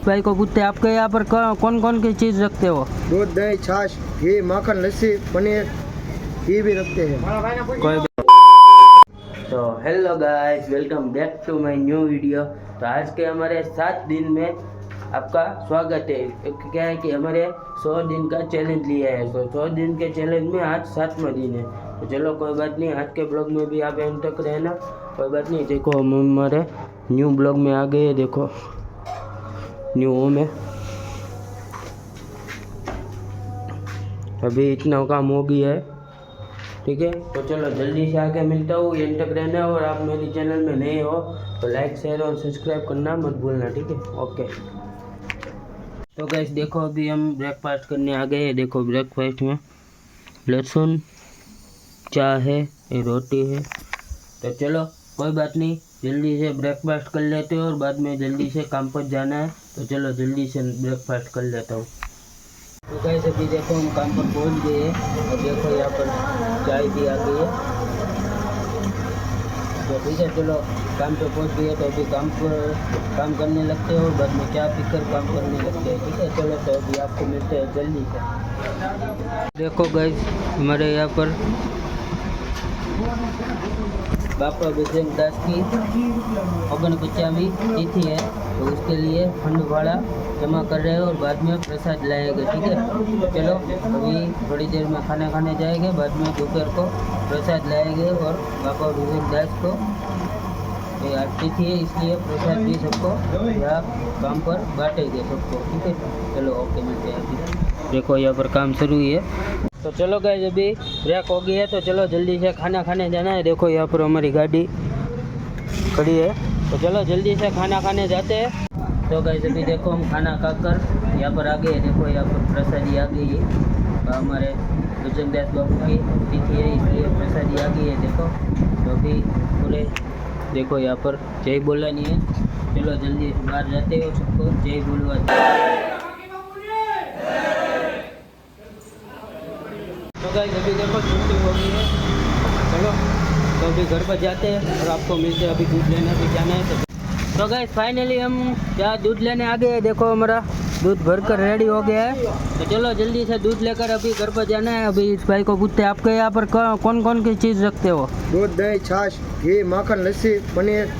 भाई को पूछते हैं आपके यहाँ पर कौन कौन की चीज़ रखते हो? दूध, दही, छाछ, घी, माखन, लस्सी, पनीर, घी भी रखते हैं। कोई तो hello guys, welcome back to my new video. तो आज के हमारे 7 दिन में आपका स्वागत है। क्या है कि हमारे 100 दिन का चैलेंज लिया है, तो 100 दिन के चैलेंज में आज 7वां दिन है। तो चलो कोई बात नहीं, आज के ब्लॉग में भी आप एंड तक रहना, कोई बात नहीं। देखो हम हमारे न्यू ब्लॉग में आ गए, देखो न्यू होम है। अभी इतना काम हो गया है, ठीक है। तो चलो जल्दी से आके मिलता हूँ, एंड तक रहना। और आप मेरे चैनल में नए हो तो लाइक, शेयर और सब्सक्राइब करना मत भूलना, ठीक है। ओके। तो गाइस देखो अभी हम ब्रेकफास्ट करने आ गए हैं। देखो ब्रेकफास्ट में लहसुन, चाय है, ये रोटी है। तो चलो कोई बात नहीं, जल्दी से ब्रेकफास्ट कर लेते हो और बाद में जल्दी से काम पर जाना है। तो चलो जल्दी से ब्रेकफास्ट कर लेता हूँ। तो गाइस अभी देखो हम काम पर पहुंच गए हैं और देखो यहाँ पर चाय भी आ गई है। तो ठीक है, चलो काम पे पहुंच गए तो अभी काम करने लगते हैं और बाद में चाय पीकर काम करने लगते हैं, ठीक है। चलो तो अभी आपको मिलते हैं जल्दी से। देखो गाइस हमारे यहाँ पर बापा बजरंगदास की 49वीं तिथि है, तो उसके लिए फंड वाला जमा कर रहे हैं और बाद में प्रसाद लाएंगे, ठीक है। चलो अभी थोड़ी देर में खाना खाने जाएंगे, बाद में दोपहर को प्रसाद लाएंगे और बाबा बजरंगदास को आज तिथि है इसलिए प्रसाद भी सबको यहाँ काम पर बांटेंगे सबको, ठीक है। चलो ओके, मिलते हैं अभी। देखो यहाँ पर काम शुरू है। तो चलो गाइस अभी ब्रेक हो गई है, तो चलो जल्दी से खाना खाने जाना है। देखो यहाँ पर हमारी गाड़ी खड़ी है, तो चलो जल्दी से खाना खाने जाते हैं। तो गाइस अभी देखो हम खाना खाकर यहाँ पर आ गए। देखो यहाँ पर प्रसादी आ गई है, हमारे बजरंगदास बाबू की तिथि है इसलिए प्रसादी आ गई है। देखो तो अभी पूरे देखो यहाँ पर जय बोला नहीं है। चलो जल्दी बाहर जाते हो, सबको जय बोलवा। तो गाइस अभी देखो छुट्टी हो गई है, चलो तो अभी घर पर जाते हैं और आपको मिलते हैं। अभी दूध लेने भी जाना है। तो गाइस फाइनली हम यहाँ दूध लेने आ गए हैं। देखो हमारा दूध भरकर रेडी हो गया है, तो चलो जल्दी से दूध लेकर अभी घर पर जाना है। अभी इस भाई को पूछते हैं आपके यहाँ पर कौन कौन की चीज़ रखते हो? दूध, दही, छाछ, घी, माखन, लस्सी, पनीर,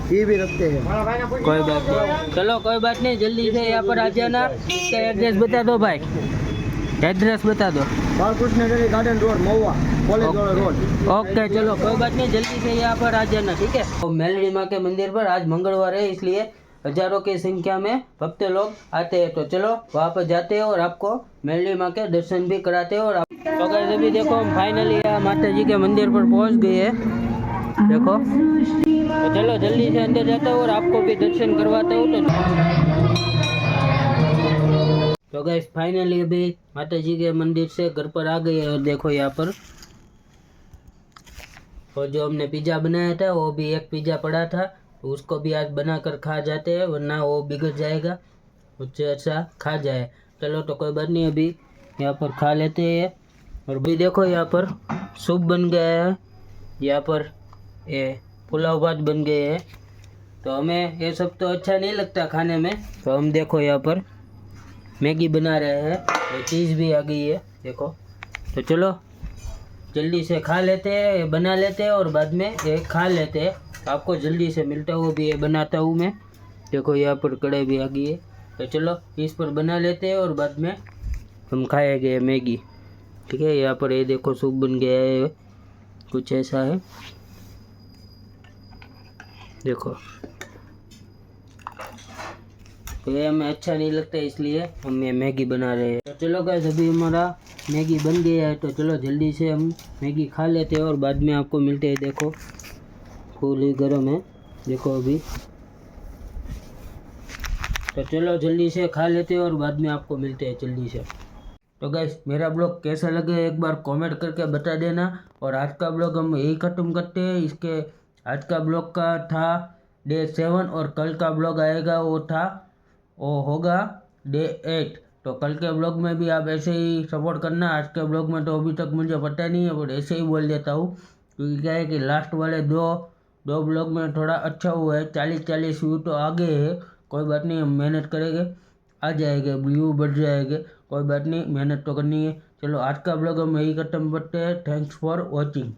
घी भी रखते हैं। कोई बात नहीं, चलो कोई बात नहीं, जल्दी से यहाँ पर आ जाना। इसका एड्रेस बता दो भाई, एड्रेस बता दो। बालकृष्ण गार्डन रोड, महुआ कॉलेज रोड। ओके चलो कोई बात नहीं, जल्दी से यहाँ पर आ जाना, ठीक है। तो मेलड़ी माँ के मंदिर पर आज मंगलवार है इसलिए हजारों की संख्या में भक्त लोग आते हैं। तो चलो वहाँ पर जाते हैं और आपको मेलड़ी माँ के दर्शन भी कराते हैं। और तो गाइस अभी देखो हम फाइनली यहाँ माता जी के मंदिर पर पहुँच गए हैं। देखो तो चलो जल्दी से अंदर जाता हूँ और आपको भी दर्शन करवाता हूँ। तो गाइस फाइनली अभी माता जी के मंदिर से घर पर आ गए और देखो यहाँ पर और जो हमने पिज़्ज़ा बनाया था वो भी एक पिज़्ज़ा पड़ा था, तो उसको भी आज बनाकर खा जाते हैं वरना वो बिगड़ जाएगा, उससे अच्छा खा जाए। चलो तो कोई बात नहीं, अभी यहाँ पर खा लेते हैं। और भी देखो यहाँ पर सूप बन गया है, यहाँ पर ये पुलाव भात बन गए हैं। तो हमें ये सब तो अच्छा नहीं लगता खाने में, तो हम देखो यहाँ पर मैगी बना रहे हैं और चीज़ भी आ गई है देखो। तो चलो जल्दी से खा लेते हैं, बना लेते हैं और बाद में ये खा लेते हैं। आपको जल्दी से मिलता हूँ, भी ये बनाता हूँ मैं। देखो यहाँ पर कढ़ाई भी आ गई है, तो चलो इस पर बना लेते हैं और बाद में हम खाएंगे मैगी, ठीक है। यहाँ पर ये देखो सूप बन गया है, कुछ ऐसा है देखो। तो ये हमें अच्छा नहीं लगता इसलिए हम ये मैगी बना रहे हैं। तो चलो गाइस अभी हमारा मैगी बन गया है, तो चलो जल्दी से हम मैगी खा लेते हैं और बाद में आपको मिलते हैं। देखो फुल ही गर्म है देखो अभी, तो चलो जल्दी से खा लेते हैं और बाद में आपको मिलते हैं जल्दी से। तो गाइस मेरा ब्लॉग कैसा लगे एक बार कमेंट करके बता देना। और आज का ब्लॉग हम यही ख़त्म करते हैं। इसके आज का ब्लॉग का था डे 7 और कल का ब्लॉग आएगा वो होगा डे 8। तो कल के ब्लॉग में भी आप ऐसे ही सपोर्ट करना। आज के ब्लॉग में तो अभी तक मुझे पता नहीं है, बट ऐसे ही बोल देता हूँ क्योंकि क्या है कि लास्ट वाले दो ब्लॉग में थोड़ा अच्छा हुआ है, 40 व्यू तो आ गए हैं। कोई बात नहीं, हम मेहनत करेंगे, आ जाएंगे, व्यू बढ़ जाएंगे, कोई बात नहीं, मेहनत तो करनी है। चलो आज का ब्लॉग हम यही खत्म करते हैं। Thanks for watching.